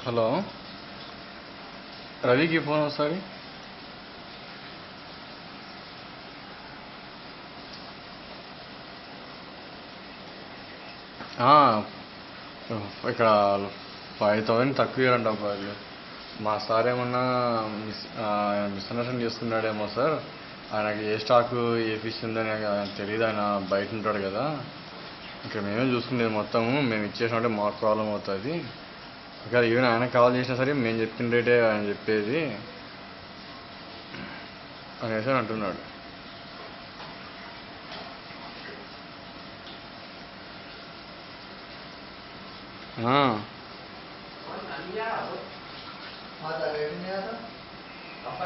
Hello, రవికి phone ఒకసారి. ఇక్కడ 5,000 తక్కువ ఇవ్వాలంట వాళ్ళు. మా సార్ ఏమన్నా మిస్అండర్స్టాండ్ చేసుకున్నాడేమో సార్. ఆయనకి ఏ స్టాకు ఏ ఫిష్ ఉందని ఆయన తెలియదు, ఆయన బయట ఉంటాడు కదా. ఇక్కడ మేమే చూసుకునేది మొత్తము, మేము ఇచ్చేసినట్టే మాకు ప్రాబ్లం అవుతుంది. ఒకవేళ ఈవెన్ ఆయన కాల్ చేసినా సరే మేము చెప్పిన రేటే ఆయన చెప్పేది అనేసి అంటున్నాడు. Ada ini ada apa